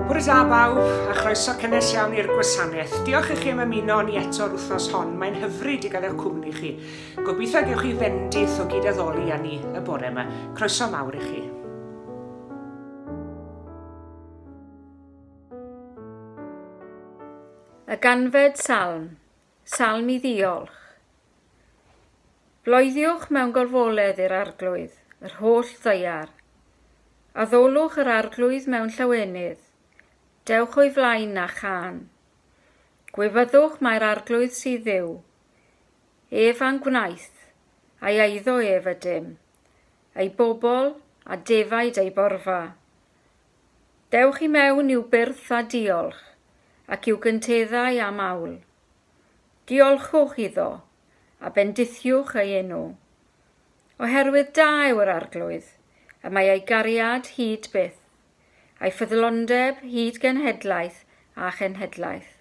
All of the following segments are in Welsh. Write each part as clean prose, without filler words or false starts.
Bore da bawb, a chroeso cynnes iawn i'r gwasanaeth. Diolch i chi am ymuno ni eto'r wythnos hon. Mae'n hyfryd i gael eich cwmni chi. Gobeithio gewch chi fendith o gydaddoli â ni y bore yma. Croeso mawr i chi. Y ganfed salm, salm i ddiolch. Bloeddiwch mewn gorfoledd i'r arglwydd, yr holl daear. Addolwch yr arglwydd mewn llawenydd. Dewch o'i flaen a chan. Gwefyddwch mae'r arglwydd sydd Dduw. Ef a'n gwnaeth, a'i eiddo ef ydym, ei bobl a defaid ei borfa. Dewch i mewn i'w byrth a diolch, ac i'w gynteddau am awl. Diolchwch iddo, a bendithiwch ei enw. Oherwydd da yw'r arglwydd, y mae ei gariad hyd byth, a'i ffyddlondeb hyd genhedlaeth a chenhedlaeth.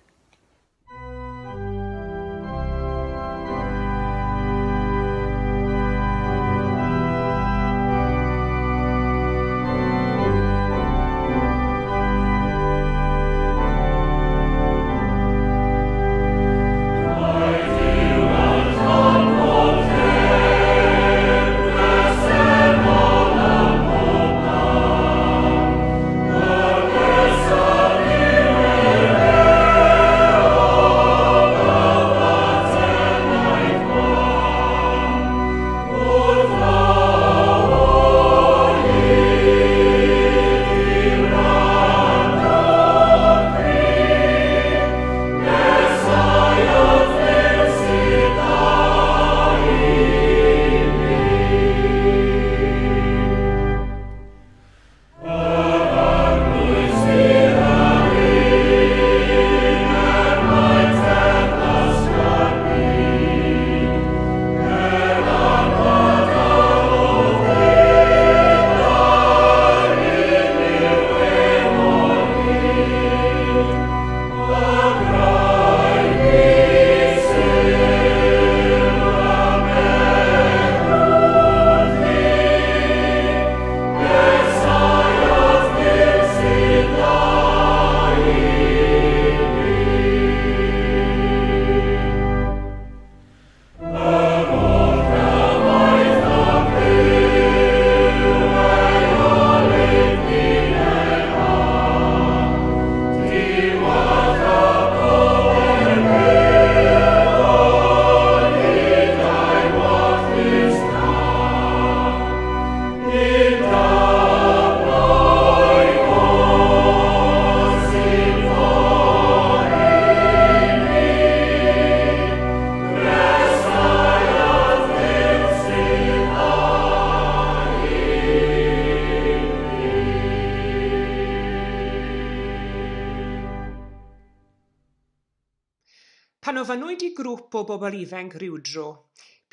Pan ofynnwyd i grŵp o bobl ifanc rywdro,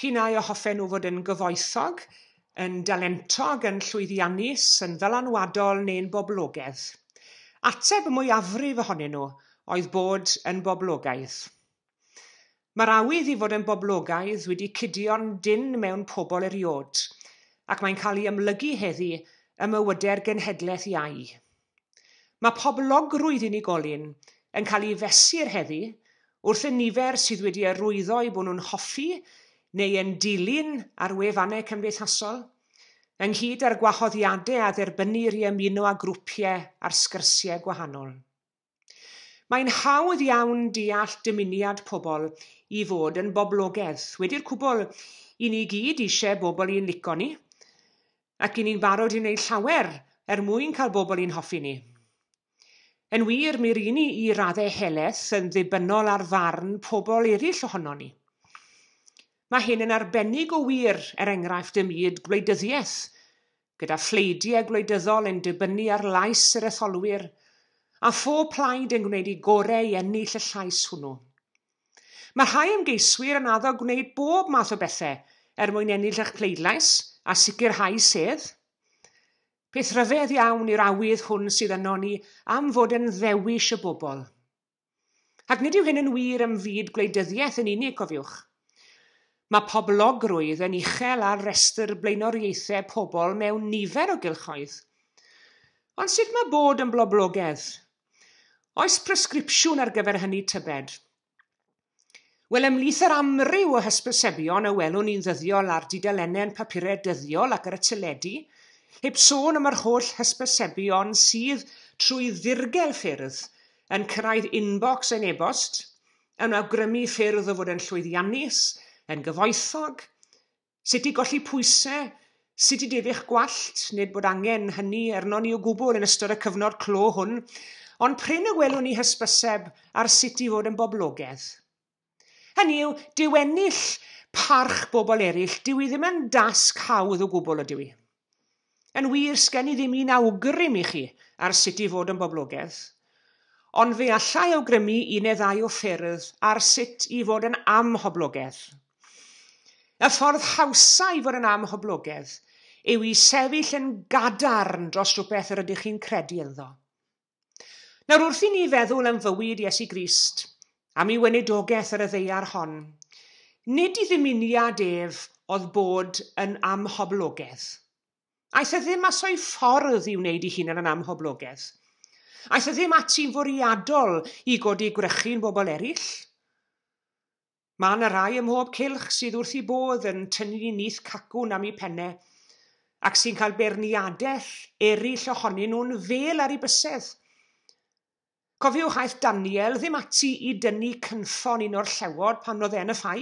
pinnau o hoffen nhw fod yn gyfoethog, yn dalentog, yn llwyddiannus, yn ddylanwadol neu'n boblogaidd. Ateb y mwyafrif ohonyn nhw oedd bod yn boblogaidd. Mae'r awydd i fod yn boblogaidd wedi cudio'n dyn mewn pobl eriod, ac mae'n cael ei ymlygu heddi ym mywydau'r genhedlaeth iau. Mae poblogrwydd unigolyn yn cael ei fesur heddi wrth y nifer sydd wedi arwyddo i bod nhw'n hoffi neu yn dilyn ar wefannau cymdeithasol, ynghyd â'r gwahoddiadau a dderbynir i ymuno â grwpiau a'r sgyrsiau gwahanol. Mae'n hawdd iawn deall dymuniad pobl i fod yn boblogaidd. Wedi'r cwbl, i ni gyd eisiau bobl i'n licio ni, ac i ni'n barod i wneud llawer mwyn cael bobl i'n hoffi ni. Yn wir, mi ry ni i raddau heleth yn ddibynnol ar farn pobl eraill ohono ni. Mae hyn yn arbennig o wir enghraifft y myd gwleidyddiaeth, gyda phleidiau gwleidyddol yn dibynnu ar lais yr etholwyr, a phob plaid yn gwneud ei gorau i ennill y llais hwnnw. Mae rhai ymgeiswyr yn addo gwneud bob math o bethau mwyn ennill eich pleidlais a sicrhau sedd. Peth rhyfedd iawn i'r awydd hwn sydd yno ni am fod yn ddewis y bobl. Ac nid yw hyn yn wir ym fyd gwleidyddiaeth yn unig, cofiwch. Mae poblogrwydd yn uchel ar restr blaenoriaethau pobl mewn nifer o gylchoedd. Ond sut mae bod yn boblogaidd? Oes presgripsiwn ar gyfer hynny tybed? Wel, ymlith yr amryw o hysbysebion y welwn ni'n ddyddiol ar dudalennau'n papurau dyddiol ac ar y teledu, heb sôn am yr holl hysbysebion sydd trwy ddirgel ffyrdd yn cyrraedd inbox yn e-bost, yn awgrymu ffyrdd o fod yn llwyddiannus, yn gyfoethog, sut i golli pwysau, sut i defi'ch gwallt, nid bod angen hynny arno ni o gwbl yn ystod y cyfnod clo hwn, ond prin y welwn ni hysbyseb ar sut i fod yn boblogaidd. Hynny yw, dyw ennill parch bobl eraill, dyw i ddim yn dasg hawdd o gwbl o dyw i. Yn wir, sgen i ddim un awgrym i chi ar sut i fod yn boblogaidd, ond fe allai awgrymu un neu ddau o ffyrdd ar sut i fod yn amhoblogaidd. Y ffordd hawsa i fod yn amhoblogaidd yw i sefyll yn gadarn dros rhywbeth yr ydych chi'n credu ynddo. Nawr, wrth i ni feddwl am fywyd Iesu Grist, am ei wenedogaeth ar y daear hon, nid i ddymuniad ef oedd bod yn amhoblogaidd. Aeth e ddim as o'i ffordd i wneud ei hunain yn amhoblogaidd. Aeth e ddim ati'n fwriadol i godi gwrychu'n bobl eraill. Mae yna rai ym mhob cylch sydd wrth ei bodd yn tynnu nith cacwn am ei pennau ac sy'n cael berniadaeth eraill ohonyn nhw'n fel ar ei bysedd. Cofiwch aeth Daniel ddim ati i dynnu cynffon un o'r llewod pan oedd e'n y ffai.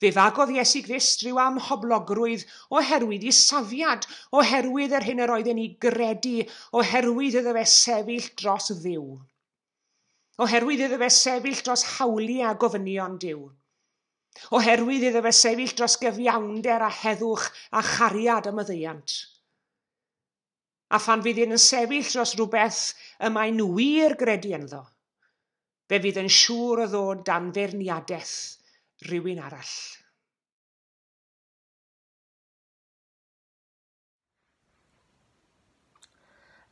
Fe fagodd Iesu Grist rhyw amhoblogrwydd oherwydd ei safiad, oherwydd yr hyn yr oedden ni gredu, oherwydd iddo fe sefyll dros Dduw. Oherwydd iddo fe sefyll dros hawliau a gofynion Dduw. Oherwydd iddo fe sefyll dros gyfiawnder a heddwch a chariad y maddeuant. A phan fydd yn sefyll dros rhywbeth y mae'n wir gredu ynddo, fe fydd yn siŵr o ddod dan ferniadaeth rhywun arall.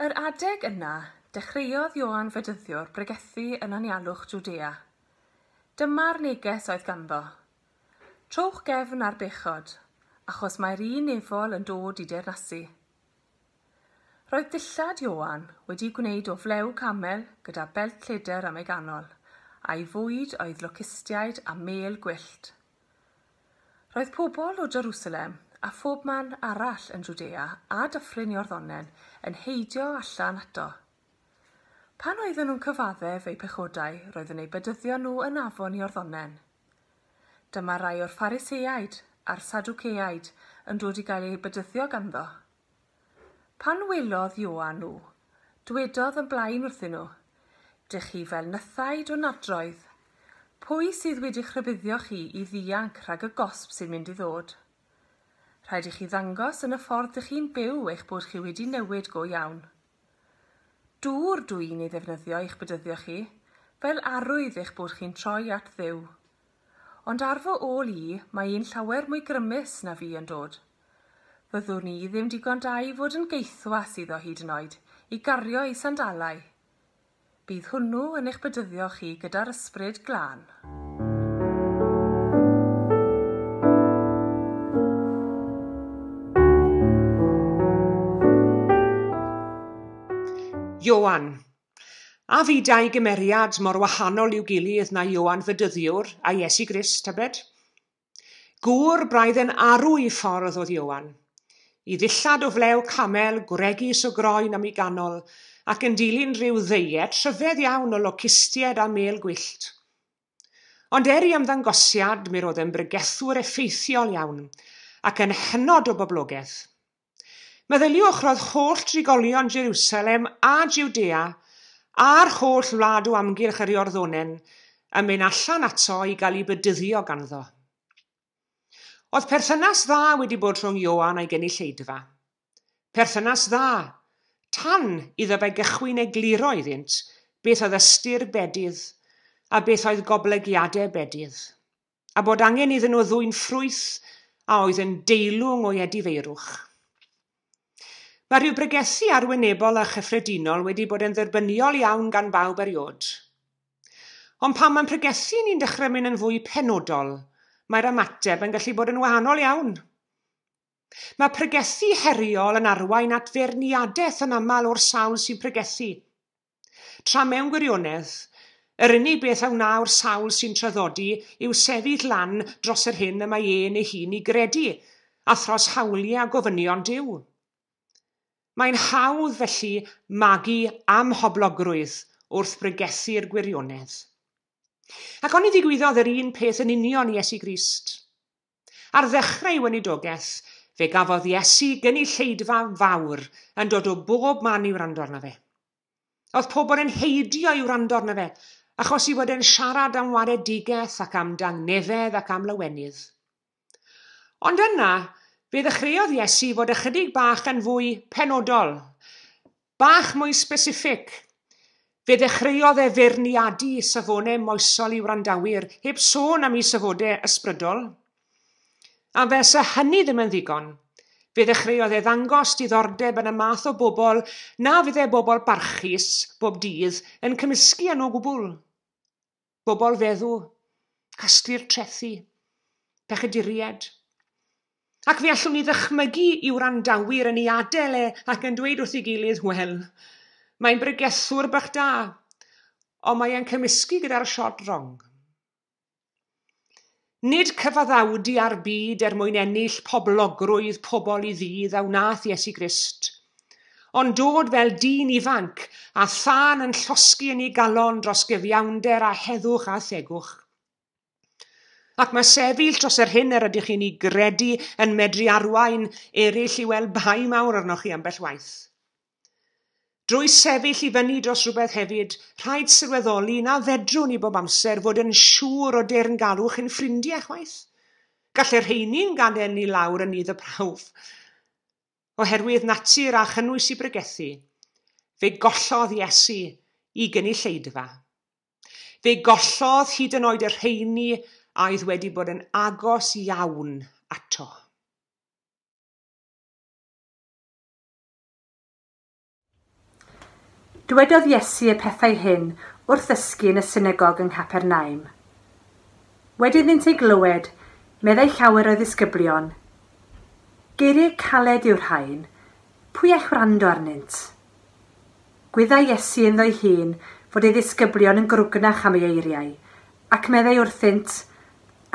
Yr adeg yna, dechreuodd Ioan Fedyddiwr bregethu yn anialwch Jwdea. Dyma'r neges oedd ganddo. Trowch gefn ar bechod, achos mae'r un efol yn dod i deyrnasu. Roedd dillad Ioan wedi gwneud o flew camel gyda belt lledr am ei ganol, a'i fwyd oedd locustiaid a mêl gwyllt. Roedd pobl o Jerusalem a phob man arall yn Jwdea a Dyffryn Iorddonen yn heidio allan ato. Pan oedden nhw'n cyfaddef eu pechodau, roedden eu bedyddion nhw yn afon Iorddonen. Dyma rai o'r Phariseaid a'r Sadwceaid yn dod i gael eu bedyddio ganddo. Pan welodd Ioan nhw, dywedodd yn blaen wrthyn nhw, dych chi fel nythaid o nadroedd, pwy sydd wedi'ch rhybuddio chi i ddianc rhag y gosb sy'n mynd i ddod? Rhaid i chi ddangos yn y ffordd dych chi'n byw eich bod chi wedi newid go iawn. Dŵr dwi'n ei ddefnyddio i'ch bedyddio chi, fel arwydd eich bod chi'n troi at Dduw. Ond ar fy ôl i, mae un llawer mwy grymus na fi yn dod. Fyddwn ni ddim digon da i fod yn geithwas iddo hyd yn oed, i gario ei sandalau. Bydd hwnnw yn eich bedyddio chi gyda'r ysbryd glân. Ioan. A fi dau gymeriad mor wahanol i'w gilydd na Ioan Fedyddiwr a Iesu Grist, tybed? Gŵr braidd yn arw i ffordd oedd Ioan, i ddillad o flew camel, gwregis o groen am ei ganol, ac yn dilyn rhyw ddeiet rhyfedd iawn o locustiaid a mêl gwyllt. Ond ei ymddangosiad, mi roedd yn bregethwr effeithiol iawn, ac yn hynod o boblogaeth. Meddyliwch roedd holl trigolion Jerusalem a Jwdea a'r holl wlad o amgylch yr Iorddonen yn mynd allan ato i gael ei bedyddio ganddo. Oedd perthynas dda wedi bod rhwng Ioan a'i gynulleidfa. Perthynas dda, tan iddo fe gychwyn egluro iddynt beth oedd ystyr bedydd a beth oedd goblygiadau bedydd, a bod angen iddyn nhw ddwyn ffrwyth a oedd yn deilwng o edifeirwch. Mae rhyw bregethu arwynebol a chyffredinol wedi bod yn dderbyniol iawn gan bawb eriod. Ond pan mae'n pregethu ni'n dechrau mynd yn fwy penodol, mae'r ymateb yn gallu bod yn wahanol iawn. Mae pregethu heriol yn arwain at ferniadaeth yn aml o'r sawl sy'n pregethu. tra mewn gwirionedd, yr unig beth a wna'r sawl sy'n traddodi yw sefyll lan dros yr hyn y mae ein ei hun i gredu, a thros hawliau a gofynion Dduw. Mae'n hawdd felly magu am hoblogrwydd wrth bregethu'r gwirionedd. Ac ond i ddigwyddodd yr un peth yn union i Iesu Grist. Ar ddechrau ei weinidogaeth, fe gafodd Iesu gynulleidfa fawr yn dod o bob man i wrando arno fe. Oedd pobl yn heidio i wrando arno fe, achos i fod yn siarad am waredigaeth ac am dangnefedd ac am lawenydd. Ond yna, fe ddechreuodd Iesu fod ychydig bach yn fwy penodol, bach mwy specific. Fe ddechreuodd e feirniadu safonau moesol i wrandawyr, heb sôn am ei safodau ysbrydol. A fes y hynny ddim yn ddigon, fe ddechreuodd e ddangos diddordeb yn y math o bobl na fydd e bobl barchus bob dydd yn cymysgu yn o gwbl. Bobl feddw, casglu'r trethu, pechaduried. Ac fe allwn ni ddychmygu i wrandawyr yn ei adael e ac yn dweud wrth ei gilydd, wel, mae'n bregethwr bach da, ond mae'n cymysgu gyda'r siot rong. Nid cyfaddawdi ar byd mwyn ennill poblogrwydd pobl i ddydd a wnaeth Iesu Grist, ond dod fel dyn ifanc a thân yn llosgu yn ei galon dros gyfiawnder a heddwch a thegwch. Ac mae sefyll dros yr hyn yr ydych chi'n ei gredu yn medru arwain eraill i weld bai mawr arnoch chi ambell waith. Drwy sefyll i fyny dros rhywbeth hefyd, rhaid sylweddoli na fedrwn ni bob amser fod yn siŵr o deyrngalwch yn ffrindiau chwaith. Gallai'r rheini'n gadael ni lawr yn idd y prawf. Oherwydd natur a chynnwys i bregethu, fe gollodd Iesu i gynulleidfa. Fe gollodd hyd yn oed yr rheini a oedd wedi bod yn agos iawn ato. Dywedodd Iesu y pethau hyn wrth ddysgu yn y synagog yng Nghapernaum. Wedi iddynt ei glywed, meddai llawer o ddisgyblion. Geiriau caled yw'r rhain, pwy eich wrando arnynt? Gwydda Iesu yn ddoi hun fod ei ddisgyblion yn grwgnach am ei eiriau, ac meddai wrthynt,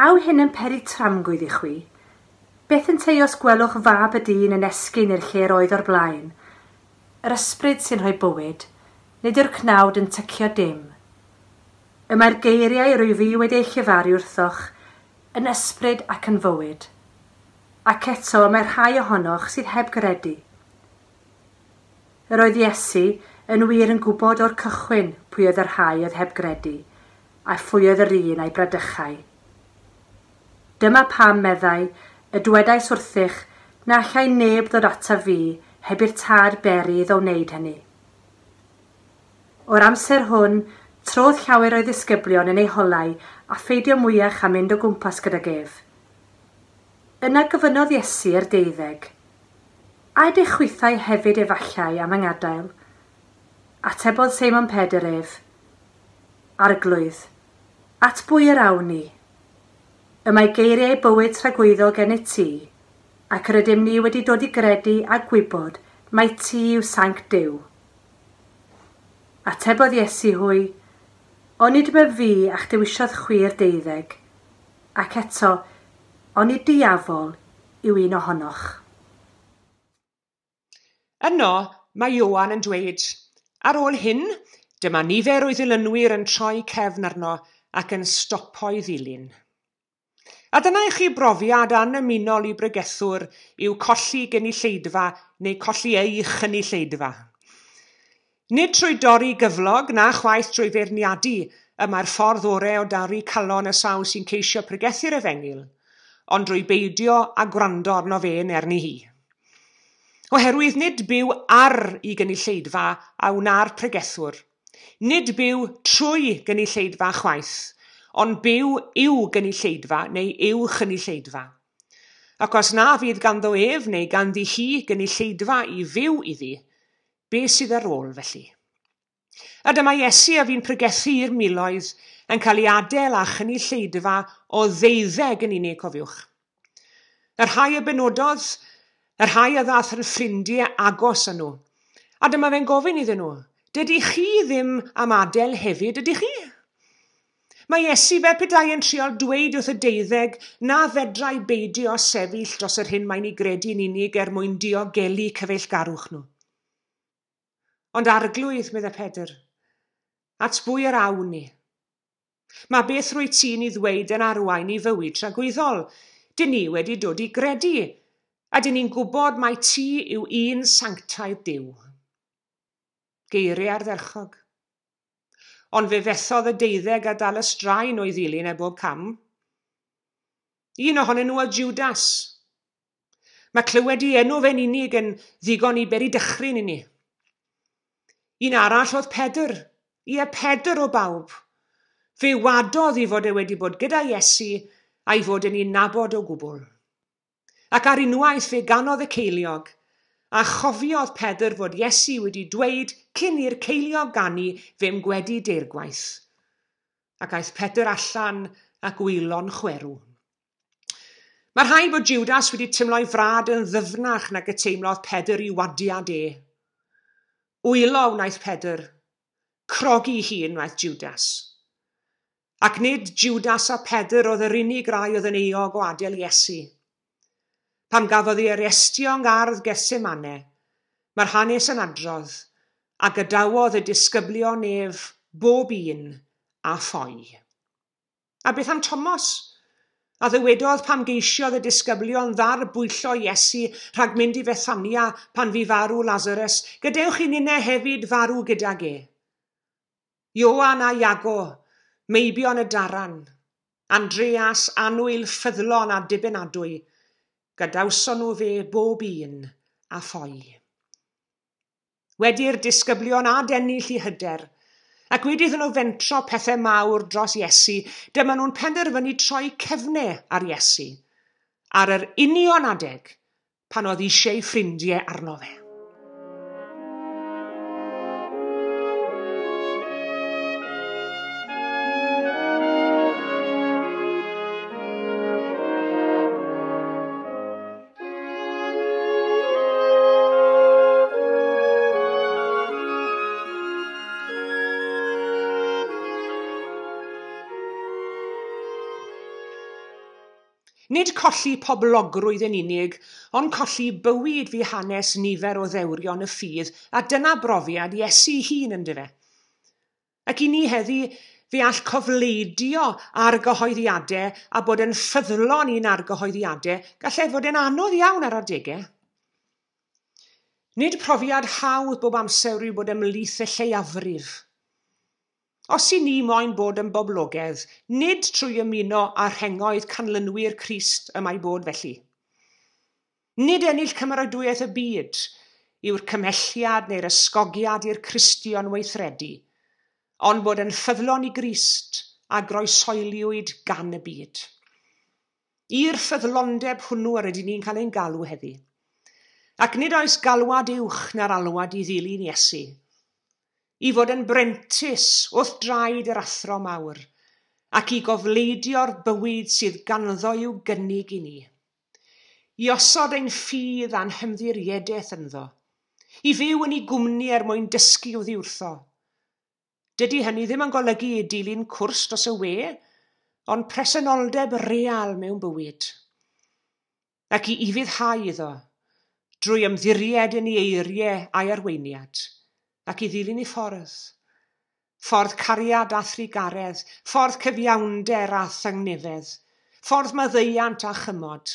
aw hyn yn peri tramgwydd i chwi. Beth yn tei os gwelwch fab y dyn yn esgyn i'r lle roedd o'r blaen? Yr ysbryd sy'n rhoi bywyd, nid yw'r cnawd yn tycio dim. Y mae'r geiriau rwy fi wedi eich llefaru wrthoch yn ysbryd ac yn fywyd. Ac eto mae'r rhai ohonoch sydd heb gredu. Yr oedd Iesu yn wir yn gwybod o'r cychwyn pwy oedd yr rhai oedd heb gredu, a phwy oedd yr un a'i bradychau. Dyma pam meddai y dwedais wrthych na allai neb ddod ata fi heb i'r tad beri iddo wneud hynny. O'r amser hwn, trodd llawer o'i ddisgyblion yn ei holau a pheidio mwyach am mynd o gwmpas gyda gef. Yna gyfynodd Iesu i'r 12. Aed eich chwythau hefyd efallai am angadael? Atebodd Seimon Pedr ef. Arglwydd, at bwy yr awn ni? Y mae geiriau bywyd tragwyddol gen y ti, ac yr ydym ni wedi dod i gredu a gwybod mai ti yw sainc Dduw. Atebodd Iesu hwy, onid be fi a'ch dewisiodd chwi'r 12, ac eto, onid diafol yw un ohonoch. Yno mae Ioan yn dweud, ar ôl hyn, dyma nifer o ddilynwyr yn troi cefn arno ac yn stopo'i ddilyn. A dyna i chi brofiad anymunol i bregethwr yw colli gynulleidfa neu colli ei chynulleidfa. Nid trwy dorri gyflog na chwaith trwy feirniadu y mae'r ffordd orau o darru calon y sawl sy'n ceisio pregethu'r efengil, ond drwy beidio a gwrando arno fe yn erni hi. Oherwydd nid byw ar ei gynulleidfa a wna'r pregethwr, nid byw trwy gynulleidfa chwaith, ond byw yw gynulleidfa neu yw chynulleidfa. Ac os na fydd ganddo ef neu ganddi hi gynulleidfa i fyw iddi, beth sydd ar ôl felly? A dyma Iesu a fi'n pregethu i'r miloedd yn cael ei adael a chynulleidfa o 12 yn unig, cofiwch. Yr rhai y benododd, yr rhai a ddath yn ffrindiau agos â nhw. A dyma fe'n gofyn iddyn nhw, Dydy chi ddim am adael hefyd, ydych chi? Mae Iesu fel petai yn trial dweud wrth y deuddeg na fedrai beidio sefyll dros yr hyn mae'n ei gredu'n unig mwyn diogelu cyfeillgarwch nhw. Ond arglwydd, medde Pedr, at bwy yr awn ni. Mae beth rwyt ti'n ei ddweud yn arwain i fywyd tragwyddol. Dyn ni wedi dod i gredu, a dyn ni'n gwybod mai ti yw un sanctaidd Dduw. Geiriau ardderchog. Ond fe fethodd y deuddeg a dal y straen o'i ddilyn bob cam. Un ohonyn nhw oedd Judas. Mae clywed i enw fe'n unig yn ddigon i beri dychryn i ni. Un arall oedd Pedr. Ie, Pedr o bawb. Fe wadodd i fod wedi bod gyda Iesu a'i fod yn ei nabod o gwbl. Ac ar unwaith fe ganodd y ceiliog, a chofiodd Pedr fod Iesu wedi dweud cyn i'r ceiliog ganu fe'n gwedi deirgwaith. Ac aeth Pedr allan ac wylo'n chwerw. Mae rhaid bod Judas wedi teimlo'i frad yn ddyfnach nag y teimlodd Pedr i wadiad e. Wylo wnaeth Pedr, crogi hun wnaeth Judas. Ac nid Judas a Pedr oedd yr unig rai oedd yn eog o adael Iesu. Pam gafodd ei arestio yng ngardd Getsemane, mae'r hanes yn adrodd, a gadawodd y disgyblion ef bob un a ffoi. A beth am Thomas? A ddywedodd pam geisiodd y disgyblion ddarbwyllo Iesu rhag mynd i Fethania pan fu farw Lazarus, gadewch i ninne hefyd farw gydag e. Ioan a Iago, meibion y daran, Andreas, anwyl ffyddlon a dibynadwy, gadawson nhw fe bob un a ffoi. Wedi'r disgyblion a dennill i hyder, ac wedi iddyn nhw fentro pethau mawr dros Iesu, dyma nhw'n penderfynu troi cefnau ar Iesu, ar yr union adeg pan oedd eisiau ffrindiau arno fe. Nid colli poblogrwydd yn unig, ond colli bywyd fi hanes nifer o ddewrion y ffydd, a dyna brofiad Iesu hun yn dyfe. Ac i ni heddi, fe all cofleidio ar gyhoeddiadau a bod yn ffyddlon i'n argyhoeddiadau, gallai fod yn anodd iawn ar adegau. Nid profiad hawdd bob amser yw bod ymlith y lleiafrif. Os i ni moyn bod yn boblogaidd, nid trwy ymuno â rhengoedd canlynwyr Crist y mae bod felly. Nid ennill cymeradwyaeth y byd yw'r cymhelliad neu'r ysgogiad i'r Cristion weithredu, ond bod yn ffyddlon i Grist a groesoeliwyd gan y byd. I'r ffyddlondeb hwnnw yr ydyn ni'n cael ein galw heddi. Ac nid oes galwad uwch na'r alwad i ddilyn Iesu. I fod yn brentis wrth draed yr athro mawr, ac i gofleidio'r bywyd sydd ganddo i'w gynnig i ni. I osod ein ffydd a'n hymddiriedeth ynddo. I fyw yn ei gwmni mwyn dysgu oddi wrtho. Dydy hynny ddim yn golygu i dilyn cwrs dros y we, ond presenoldeb real mewn bywyd. Ac i ufuddhau iddo, drwy ymddiried yn ei eiriau a'i arweiniad, ac i ddilyn ei ffordd. Ffordd cariad a thrigaredd, ffordd cyfiawnder a thangnefedd, ffordd maddeiant a chymod,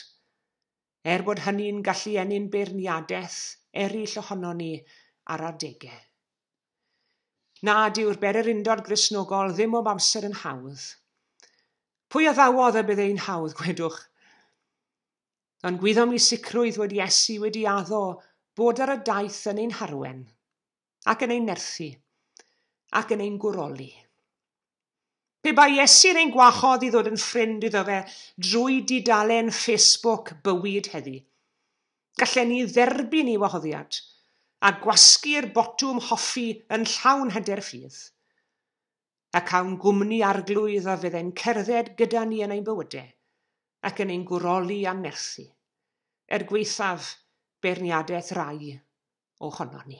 bod hynny'n gallu enni'n beirniadaeth eraill ohono ni ar adegau. Nad yw'r bererindod Gristnogol ddim o amser yn hawdd. Pwy a ddawodd y byddai'n hawdd, gwedwch? Ond gwyddom i sicrwydd wedi Iesu wedi addo bod ar y daith yn ein harwen, ac yn ein nerthu, ac yn ein gwroli. Pe bai Iesu'n ein gwachodd i ddod yn ffrind iddo fe drwy dudalen Facebook bywyd heddi. Gallen ni dderbyn ei wahoddiad a gwasgu'r botwm hoffi yn llawn hyder ffydd. Ac awn gwmni arglwydd a fyddai'n cerdded gyda ni yn ein bywydau ac yn ein gwroli a nerthu, gweithaf beirniadaeth rai ohono ni.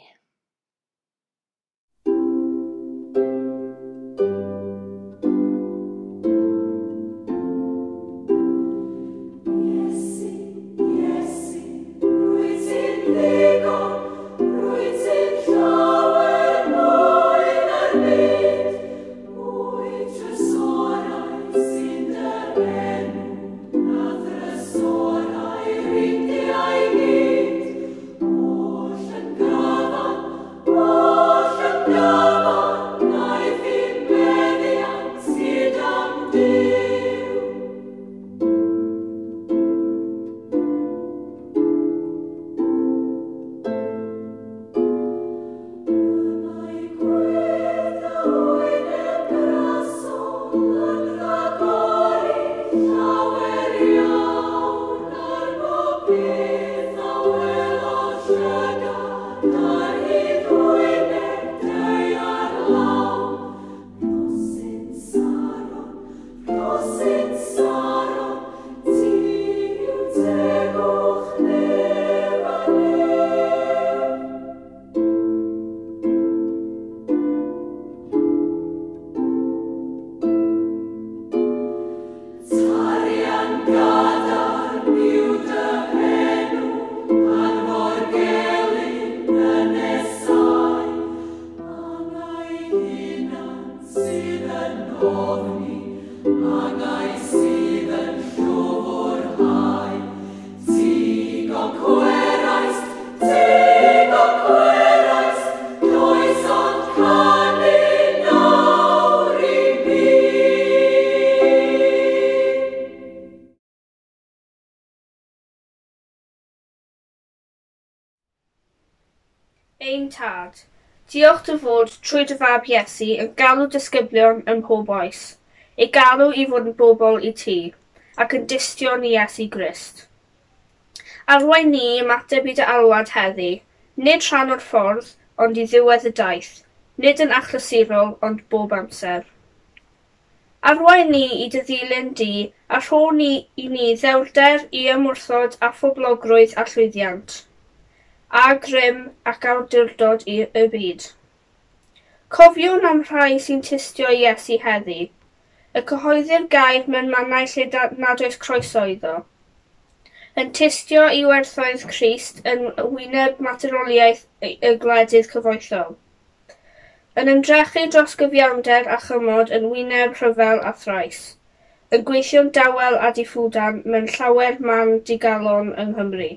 Ein tad, diolch dy fod trwy dy fab Iesu yn galw disgyblion ym mhob oes, eu galw I fod yn bobl I ti, ac yn dystion I Iesu Grist. Arwain ni ymateb I dy alwad heddi, nid rhan o'r ffordd, ond I ddiwedd y daith, nid yn achlysurol, ond bob amser. Arwain ni I dy ddilyn di, a rho ni I ni ddewlder I ymwrthod a phoblogrwydd a llwyddiant. A grym ac awdurdod I y byd. Cofiwn am rhai sy'n tystio I Iesu heddi, y cyhoeddi'r gair mewn mannau lle nad oes croeso iddo, yn tystio I werthoedd Crist yn wyneb materoliaeth y gwledydd cyfoethol, yn ymdrechu dros gyfiawnder a chymod yn wyneb rhyfel a thrais, yn gweithio'n dawel a diffwdan mewn llawer man digalon yng Nghymru.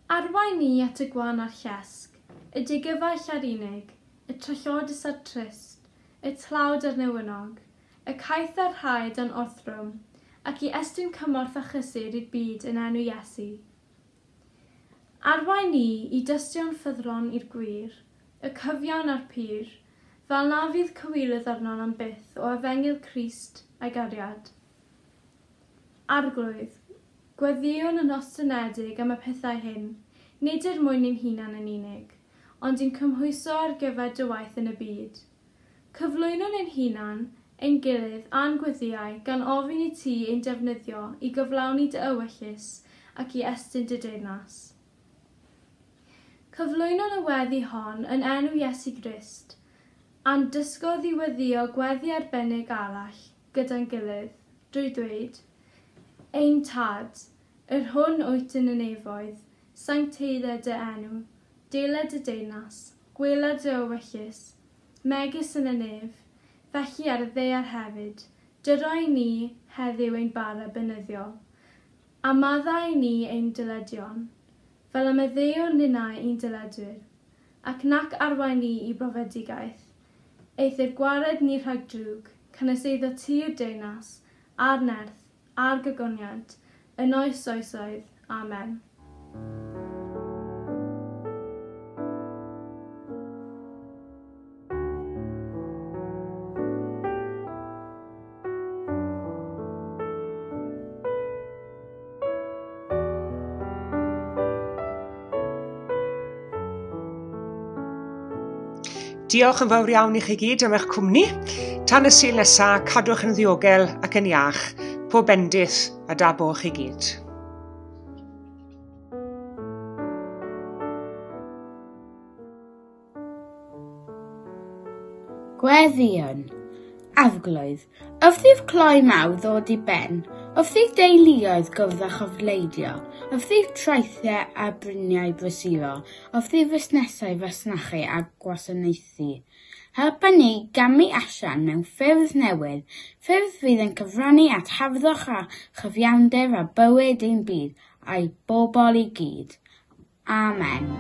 Arwain ni at y gwan a'r llesg, y digyfaill ar unig, y trallodus a'r trist, y tlawd a'r newynog, y caeth a'r rhaid yn orthrwm, ac I estyn cymorth a chysur i'r byd yn enw Iesu. Arwain ni I dystio'n ffyddron i'r gwir, y cyfiawn a'r pyr, fel na fydd cywilydd arnon am byth o efengyl Crist a'i gariad. Arglwydd, gweddiwn yn ostynedig am y pethau hyn, nid mwyn ein hunan yn unig, ond i'n cymhwyso ar gyfer dy waith yn y byd. Cyflwynon ein hunan, ein gilydd a'n gweddiau gan ofyn I ti ein defnyddio I gyflawni dy ewyllus ac I estyn dy deyrnas. Cyflwynon y weddi hon yn enw Iesu Grist, a'n dysgodd I weddio gweddi arbennig arall gyda'n gilydd, drwy dweud, ein tad, yr hwn wyt yn y nefoedd, sancteiddau dy enw, deled y deyrnas, gweled dy ewyllus, megis yn y nef, felly ar y daear hefyd, dyroi ni heddiw ein bara benyddiol, a maddau ni ein dyledion, fel am y ddeo ninnau ein dyledwyr, ac nac arwain ni I brofedigaeth, eith i'r gwared ni rhag drwg, cynnes eiddo ti'r deyrnas, a'r nerth, a'r gygoniad, yn oes oesoedd. Amen. Diolch yn fawr iawn I chi gyd am eich cwmni. Tan y sil nesaf, cadwch yn ddiogel ac yn iach. Pob bendith a da bo chi gyd. Gweddion, afglwydd, yfddyf cloi mawdd ddod I ben, yfddyf deuluoedd gyfddach ofleidio, yfddyf traethau a bryniau brysuro, yfddyf fusnesau fasnachu a gwasanaethu. Helpa ni gamu allan mewn ffyrdd newydd, ffyrdd fydd yn cyfrannu at harddwch a chyfiawnder a bywyd ein byd a'i bobl I gyd. Amen.